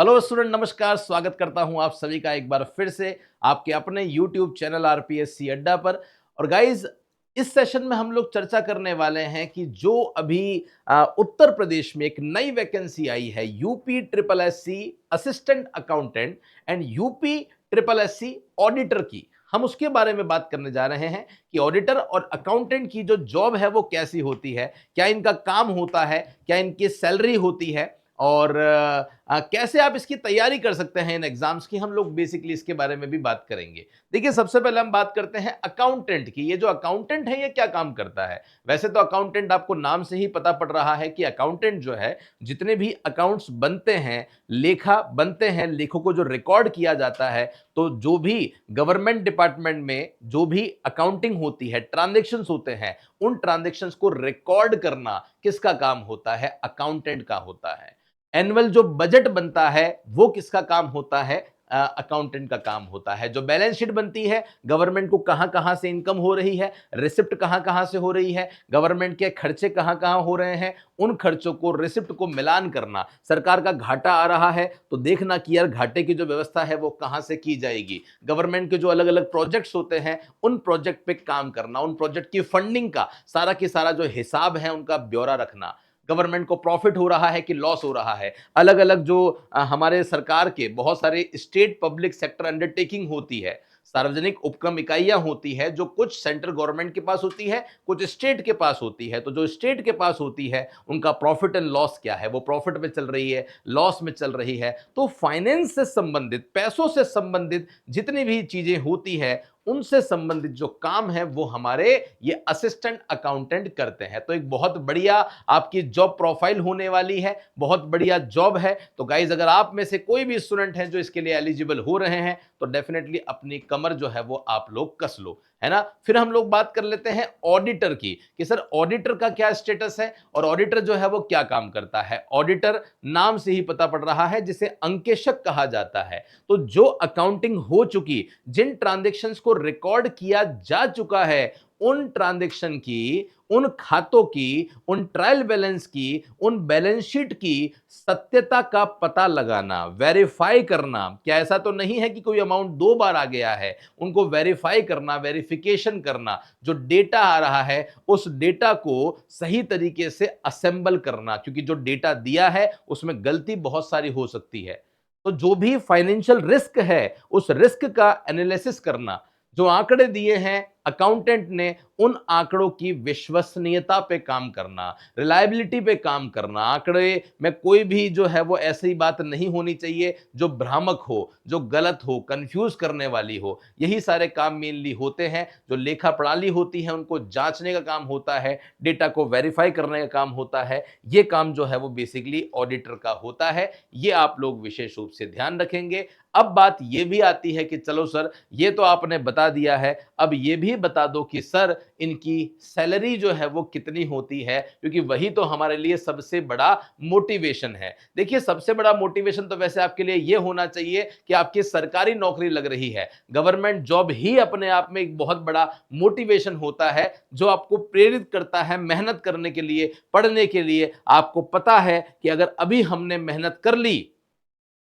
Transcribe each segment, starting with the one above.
Hello student, नमस्कार। स्वागत करता हूं आप सभी का एक बार फिर से आपके अपने यूट्यूब चैनल आरपीएससी अड्डा पर। और गाइज, इस सेशन में हम लोग चर्चा करने वाले हैं कि जो अभी उत्तर प्रदेश में एक नई वैकेंसी आई है, UP triple SC assistant accountant and UP triple SC auditor की, हम उसके बारे में बात करने जा रहे हैं कि ऑडिटर और अकाउंटेंट की जो जॉब है वो कैसी होती है, क्या इनका काम होता है, क्या इनकी सैलरी होती है और कैसे आप इसकी तैयारी कर सकते हैं इन एग्जाम्स की। हम लोग बेसिकली इसके बारे में भी बात करेंगे। देखिए, सबसे पहले हम बात करते हैं अकाउंटेंट की। ये जो अकाउंटेंट है ये क्या काम करता है? वैसे तो अकाउंटेंट आपको नाम से ही पता पड़ रहा है कि अकाउंटेंट जो है, जितने भी अकाउंट्स बनते हैं, लेखा बनते हैं, लेखों को जो रिकॉर्ड किया जाता है, तो जो भी गवर्नमेंट डिपार्टमेंट में जो भी अकाउंटिंग होती है, ट्रांजेक्शन्स होते हैं, उन ट्रांजेक्शन्स को रिकॉर्ड करना किसका काम होता है? अकाउंटेंट का होता है। एनुअल जो बजट बनता है वो किसका काम होता है? अकाउंटेंट का काम होता है। जो बैलेंस शीट बनती है, गवर्नमेंट को कहां कहां से इनकम हो रही है, रिसिप्ट कहां कहां से हो रही है, गवर्नमेंट के खर्चे कहां कहां हो रहे हैं, उन खर्चों को, रिसिप्ट को मिलान करना। सरकार का घाटा आ रहा है तो देखना कि यार घाटे की जो व्यवस्था है वो कहां से की जाएगी। गवर्नमेंट के जो अलग अलग प्रोजेक्ट्स होते हैं, उन प्रोजेक्ट पे काम करना, उन प्रोजेक्ट की फंडिंग का सारा की सारा जो हिसाब है उनका ब्यौरा रखना। गवर्नमेंट को प्रॉफिट हो रहा है कि लॉस हो रहा है। अलग अलग जो हमारे सरकार के बहुत सारे स्टेट पब्लिक सेक्टर अंडरटेकिंग होती है, सार्वजनिक उपक्रम इकाइयां होती है, जो कुछ सेंट्रल गवर्नमेंट के पास होती है, कुछ स्टेट के पास होती है। तो जो स्टेट के पास होती है उनका प्रॉफिट एंड लॉस क्या है, वो प्रॉफिट में चल रही है, लॉस में चल रही है। तो फाइनेंस से संबंधित, पैसों से संबंधित जितनी भी चीजें होती है, उनसे संबंधित जो काम है वो हमारे ये असिस्टेंट अकाउंटेंट करते हैं। तो एक बहुत बढ़िया आपकी जॉब प्रोफाइल होने वाली है, बहुत बढ़िया जॉब है। तो गाइज, अगर आप में से कोई भी स्टूडेंट हैं जो इसके लिए एलिजिबल हो रहे हैं, तो डेफिनेटली अपनी कमर जो है वो आप लोग कस लो, है ना। फिर हम लोग बात कर लेते हैं ऑडिटर की कि सर ऑडिटर का क्या स्टेटस है और ऑडिटर जो है वो क्या काम करता है। ऑडिटर नाम से ही पता पड़ रहा है, जिसे अंकेशक कहा जाता है। तो जो अकाउंटिंग हो चुकी, जिन ट्रांजैक्शंस को रिकॉर्ड किया जा चुका है, उन ट्रांजैक्शन की, उन खातों की, उन ट्रायल बैलेंस की, उन बैलेंस शीट की सत्यता का पता लगाना, वेरीफाई करना। क्या ऐसा तो नहीं है कि कोई अमाउंट 2 बार आ गया है? उनको वेरीफाई करना, वेरिफिकेशन करना, जो डेटा आ रहा है उस डेटा को सही तरीके से असेंबल करना, क्योंकि जो डेटा दिया है उसमें गलती बहुत सारी हो सकती है। तो जो भी फाइनेंशियल रिस्क है, उस रिस्क का एनालिसिस करना। जो आंकड़े दिए हैं अकाउंटेंट ने, उन आंकड़ों की विश्वसनीयता पे काम करना, रिलायबिलिटी पे काम करना। आंकड़े में कोई भी जो है वो ऐसी बात नहीं होनी चाहिए जो भ्रामक हो, जो गलत हो, कंफ्यूज करने वाली हो। यही सारे काम मेनली होते हैं। जो लेखा प्रणाली होती है उनको जांचने का काम होता है, डेटा को वेरीफाई करने का काम होता है। ये काम जो है वो बेसिकली ऑडिटर का होता है। ये आप लोग विशेष रूप से ध्यान रखेंगे। अब बात ये भी आती है कि चलो सर, ये तो आपने बता दिया है, अब ये भी बता दो कि सर इनकी सैलरी जो है वो कितनी होती है, क्योंकि वही तो हमारे लिए सबसे बड़ा मोटिवेशन है। देखिए, सबसे बड़ा मोटिवेशन तो वैसे आपके लिए ये होना चाहिए कि आपकी सरकारी नौकरी लग रही है। गवर्नमेंट जॉब ही अपने आप में एक बहुत बड़ा मोटिवेशन होता है, जो आपको प्रेरित करता है मेहनत करने के लिए, पढ़ने के लिए। आपको पता है कि अगर अभी हमने मेहनत कर ली,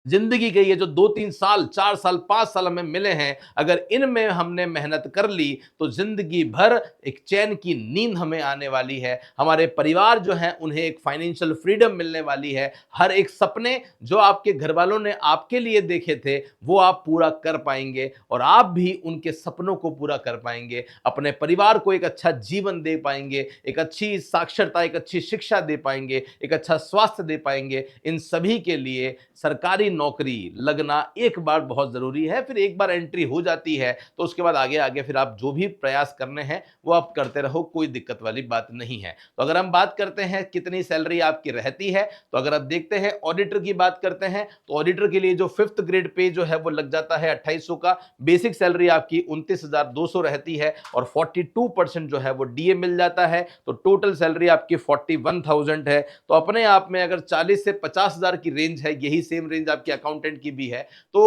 जिंदगी के ये जो 2-3 साल, 4 साल, 5 साल हमें मिले हैं, अगर इनमें हमने मेहनत कर ली तो जिंदगी भर एक चैन की नींद हमें आने वाली है। हमारे परिवार जो है उन्हें एक फाइनेंशियल फ्रीडम मिलने वाली है। हर एक सपने जो आपके घर वालों ने आपके लिए देखे थे वो आप पूरा कर पाएंगे, और आप भी उनके सपनों को पूरा कर पाएंगे। अपने परिवार को एक अच्छा जीवन दे पाएंगे, एक अच्छी साक्षरता, एक अच्छी शिक्षा दे पाएंगे, एक अच्छा स्वास्थ्य दे पाएंगे। इन सभी के लिए सरकारी नौकरी लगना एक बार बहुत जरूरी है। फिर एक बार एंट्री हो जाती है तो उसके बाद आगे आगे फिर आप जो भी प्रयास करने हैं वो आप करते रहो, कोई दिक्कत वाली बात नहीं है। तो अगर हम बात करते हैं कितनी सैलरी आपकी रहती है, तो अगर आप देखते हैं ऑडिटर की बात करते हैं, तो ऑडिटर के लिए जो 5th ग्रेड पे जो है वो लग जाता है 2800 का। बेसिक सैलरी आपकी 29,200 रहती है और 42% जो है वो डीए मिल जाता है। तो टोटल सैलरी आपकी 41,000 है। तो अपने आप में अगर 40 से 50,000 की रेंज है, यही सेम रेंज आपकी आपकी अकाउंटेंट की भी है। तो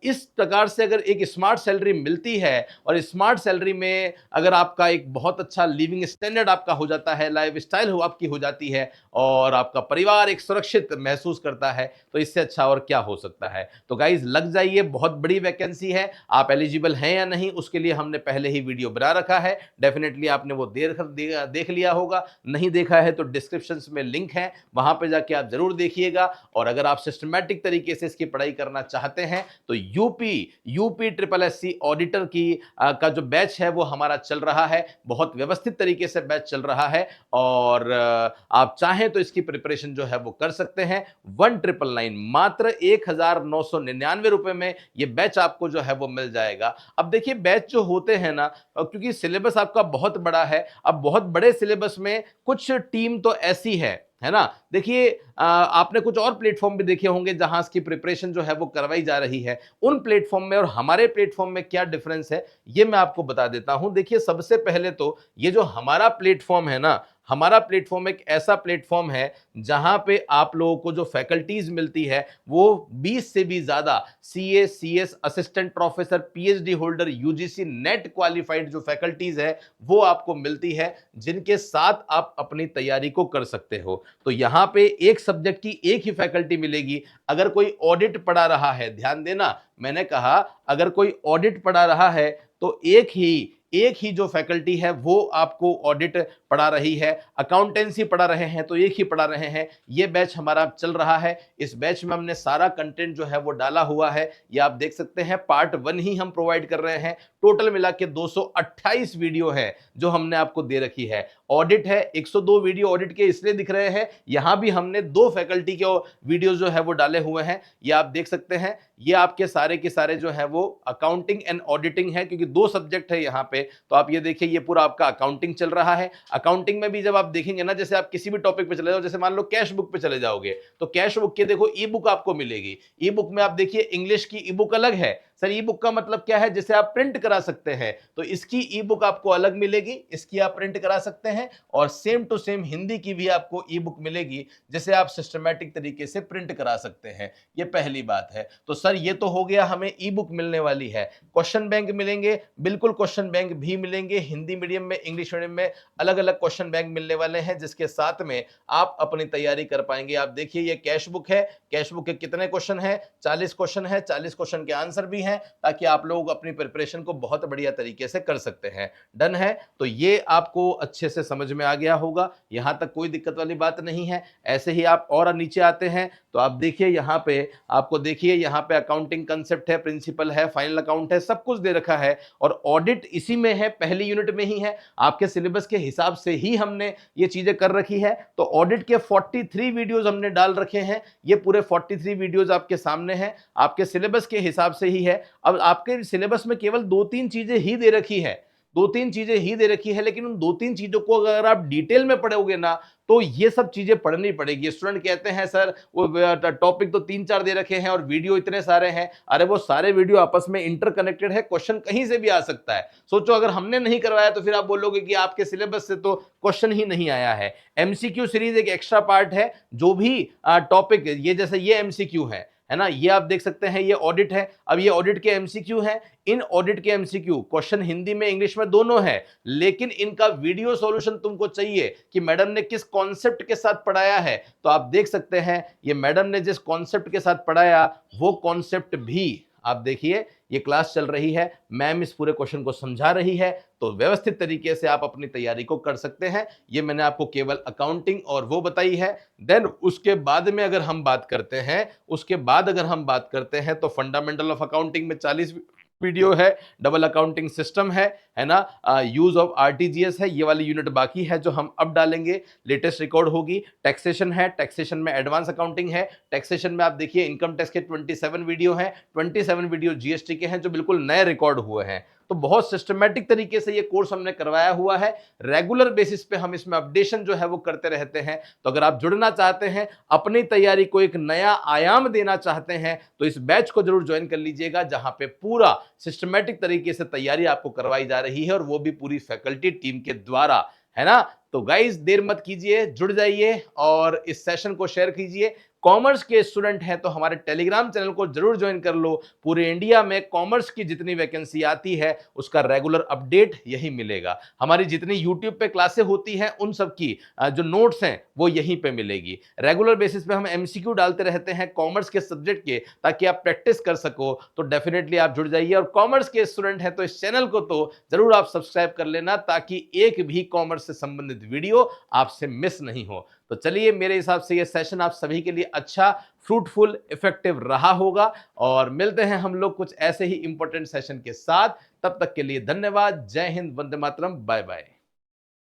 इस प्रकार से अगर एक स्मार्ट सैलरी मिलती है और स्मार्ट सैलरी में अगर आपका एक बहुत अच्छा लिविंग स्टैंडर्ड आपका हो जाता है, लाइफ स्टाइल हो आपकी हो जाती है और आपका परिवार एक सुरक्षित महसूस करता है, तो इससे अच्छा और क्या हो सकता है। तो गाइज लग जाइए, बहुत बड़ी वैकेंसी है। आप एलिजिबल हैं या नहीं उसके लिए हमने पहले ही वीडियो बना रखा है, डेफिनेटली आपने वो देख लिया होगा। नहीं देखा है तो डिस्क्रिप्शन में लिंक है, वहां पे जाके आप जरूर देखिएगा। और अगर आप सिस्टमैटिक तरीके से इसकी पढ़ाई करना चाहते हैं तो यूपी ट्रिपल एससी ऑडिटर की का जो बैच है वो हमारा चल रहा है, बहुत व्यवस्थित तरीके से बैच चल रहा है। और आप चाहें तो इसकी प्रिपरेशन जो है वो कर सकते हैं। 1999 मात्र 1999 रुपए में ये बैच आपको जो है वो मिल जाएगा। अब देखिए बैच जो होते हैं ना, क्योंकि सिलेबस आपका बहुत बड़ा है, अब बहुत बड़े सिलेबस में कुछ टीम तो ऐसी है ना। देखिए आपने कुछ और प्लेटफॉर्म भी देखे होंगे जहां इसकी प्रिपरेशन जो है वो करवाई जा रही है। उन प्लेटफॉर्म में और हमारे प्लेटफॉर्म में क्या डिफरेंस है ये मैं आपको बता देता हूं। देखिए सबसे पहले तो ये जो हमारा प्लेटफॉर्म है ना, हमारा प्लेटफॉर्म एक ऐसा प्लेटफॉर्म है जहां पे आप लोगों को जो फैकल्टीज मिलती है वो 20 से भी ज्यादा CA, CS, assistant professor, PhD holder, UGC net qualified जो फैकल्टीज है वो आपको मिलती है, जिनके साथ आप अपनी तैयारी को कर सकते हो। तो यहां पे एक सब्जेक्ट की एक ही फैकल्टी मिलेगी। अगर कोई ऑडिट पढ़ा रहा है, ध्यान देना, मैंने कहा अगर कोई ऑडिट पढ़ा रहा है तो एक ही जो फैकल्टी है वो आपको ऑडिट पढ़ा रही है। अकाउंटेंसी पढ़ा रहे हैं तो एक ही पढ़ा रहे हैं। ये बैच हमारा चल रहा है। इस बैच में हमने सारा कंटेंट जो है वो डाला हुआ है, ये आप देख सकते हैं। पार्ट 1 ही हम प्रोवाइड कर रहे हैं। टोटल मिला के 228 वीडियो है जो हमने आपको दे रखी है। ऑडिट है 102 वीडियो ऑडिट के इसलिए दिख रहे हैं, यहां भी हमने 2 फैकल्टी के वीडियो जो है वो डाले हुए हैं, ये आप देख सकते हैं। ये आपके सारे के सारे जो है वो अकाउंटिंग एंड ऑडिटिंग है, क्योंकि 2 सब्जेक्ट है यहाँ पे। तो आप ये देखिए, ये पूरा आपका अकाउंटिंग चल रहा है। अकाउंटिंग में भी जब आप देखेंगे ना, जैसे आप किसी भी टॉपिक पे चले जाओ, जैसे मान लो कैश बुक पे चले जाओगे तो कैश बुक के देखो ई बुक आपको मिलेगी। ई बुक में आप देखिए इंग्लिश की ई बुक अलग है। सर ई बुक का मतलब क्या है? जिसे आप प्रिंट करा सकते हैं, तो इसकी ई बुक आपको अलग मिलेगी, इसकी आप प्रिंट करा सकते हैं। और सेम टू सेम हिंदी की भी आपको ई बुक मिलेगी, जिसे आप सिस्टमैटिक तरीके से प्रिंट करा सकते हैं। ये पहली बात है। तो सर ये तो हो गया, हमें ई बुक मिलने वाली है। क्वेश्चन बैंक मिलेंगे, बिल्कुल क्वेश्चन बैंक भी मिलेंगे। हिंदी मीडियम में, इंग्लिश मीडियम में अलग अलग क्वेश्चन बैंक मिलने वाले हैं, जिसके साथ में आप अपनी तैयारी कर पाएंगे। आप देखिए ये कैश बुक है, कैश बुक के कितने क्वेश्चन है? 40 क्वेश्चन है, 40 क्वेश्चन के आंसर भी हैं, ताकि आप लोग अपनी प्रिपरेशन को बहुत बढ़िया तरीके से कर सकते हैं। डन है? तो ये आपको अच्छे से समझ में आ गया होगा, यहां तक कोई दिक्कत वाली बात नहीं है। ऐसे ही आप और नीचे आते हैं तो आप देखिए यहां पे, आपको देखिए यहां पे अकाउंटिंग कंसेप्ट है, प्रिंसिपल है, फाइनल अकाउंट है, सब कुछ दे रखा है। और ऑडिट इसी में है, पहली यूनिट में ही है। आपके सिलेबस के हिसाब से ही हमने ये चीजें कर रखी है। तो ऑडिट के 43 वीडियोस हमने डाल रखे हैं। ये पूरे 43 वीडियोस आपके सामने हैं, आपके सिलेबस के हिसाब से ही है। अब आपके सिलेबस में केवल 2-3 चीजें ही दे रखी है, 2-3 चीजें ही दे रखी है, लेकिन उन 2-3 चीजों को अगर आप डिटेल में पढ़ोगे ना तो ये सब चीजें पढ़नी पड़ेगी। स्टूडेंट कहते हैं सर वो टॉपिक तो 3-4 दे रखे हैं और वीडियो इतने सारे हैं। अरे वो सारे वीडियो आपस में इंटरकनेक्टेड है, क्वेश्चन कहीं से भी आ सकता है। सोचो अगर हमने नहीं करवाया तो फिर आप बोलोगे कि आपके सिलेबस से तो क्वेश्चन ही नहीं आया है। एमसीक्यू सीरीज एक एक्स्ट्रा पार्ट है, जो भी टॉपिक, ये जैसे ये एमसीक्यू है ना, ये आप देख सकते हैं, ये ऑडिट है। अब ये ऑडिट के एमसीक्यू हैं। इन ऑडिट के एमसीक्यू क्वेश्चन हिंदी में, इंग्लिश में दोनों है, लेकिन इनका वीडियो सॉल्यूशन तुमको चाहिए कि मैडम ने किस कॉन्सेप्ट के साथ पढ़ाया है। तो आप देख सकते हैं ये मैडम ने जिस कॉन्सेप्ट के साथ पढ़ाया वो कॉन्सेप्ट भी आप देखिए, ये क्लास चल रही है, मैम इस पूरे क्वेश्चन को समझा रही है, तो व्यवस्थित तरीके से आप अपनी तैयारी को कर सकते हैं। ये मैंने आपको केवल अकाउंटिंग और वो बताई है। देन उसके बाद में अगर हम बात करते हैं, तो फंडामेंटल ऑफ अकाउंटिंग में 40 वीडियो है, डबल अकाउंटिंग सिस्टम है ना, यूज ऑफ आरटीजीएस है, ये वाली यूनिट बाकी है जो हम अब डालेंगे, लेटेस्ट रिकॉर्ड होगी। टैक्सेशन है, टैक्सेशन में एडवांस अकाउंटिंग है। टैक्सेशन में आप देखिए इनकम टैक्स के 27 वीडियो हैं, 27 वीडियो जीएसटी के हैं जो बिल्कुल नए रिकॉर्ड हुए हैं। तो बहुत सिस्टमैटिक तरीके से ये कोर्स हमने करवाया हुआ है। रेगुलर बेसिस पे हम इसमें अपडेशन जो है वो करते रहते हैं। तो अगर आप जुड़ना चाहते हैं, अपनी तैयारी को एक नया आयाम देना चाहते हैं, तो इस बैच को जरूर ज्वाइन कर लीजिएगा, जहां पे पूरा सिस्टमैटिक तरीके से तैयारी आपको करवाई जा रही है, और वो भी पूरी फैकल्टी टीम के द्वारा, है ना। तो गाइस देर मत कीजिए, जुड़ जाइए और इस सेशन को शेयर कीजिए। कॉमर्स के स्टूडेंट हैं तो हमारे टेलीग्राम चैनल को जरूर ज्वाइन कर लो। पूरे इंडिया में कॉमर्स की जितनी वैकेंसी आती है उसका रेगुलर अपडेट यही मिलेगा। हमारी जितनी यूट्यूब पे क्लासें होती हैं उन सब की जो नोट्स हैं वो यहीं पे मिलेगी। रेगुलर बेसिस पे हम एमसीक्यू डालते रहते हैं कॉमर्स के सब्जेक्ट के, ताकि आप प्रैक्टिस कर सको। तो डेफिनेटली आप जुड़ जाइए, और कॉमर्स के स्टूडेंट हैं तो इस चैनल को तो जरूर आप सब्सक्राइब कर लेना, ताकि एक भी कॉमर्स से संबंधित वीडियो आपसे मिस नहीं हो। तो चलिए, मेरे हिसाब से ये सेशन आप सभी के लिए अच्छा, फ्रूटफुल, इफेक्टिव रहा होगा, और मिलते हैं हम लोग कुछ ऐसे ही इंपॉर्टेंट सेशन के साथ। तब तक के लिए धन्यवाद। जय हिंद, वंदे मातरम, बाय बाय।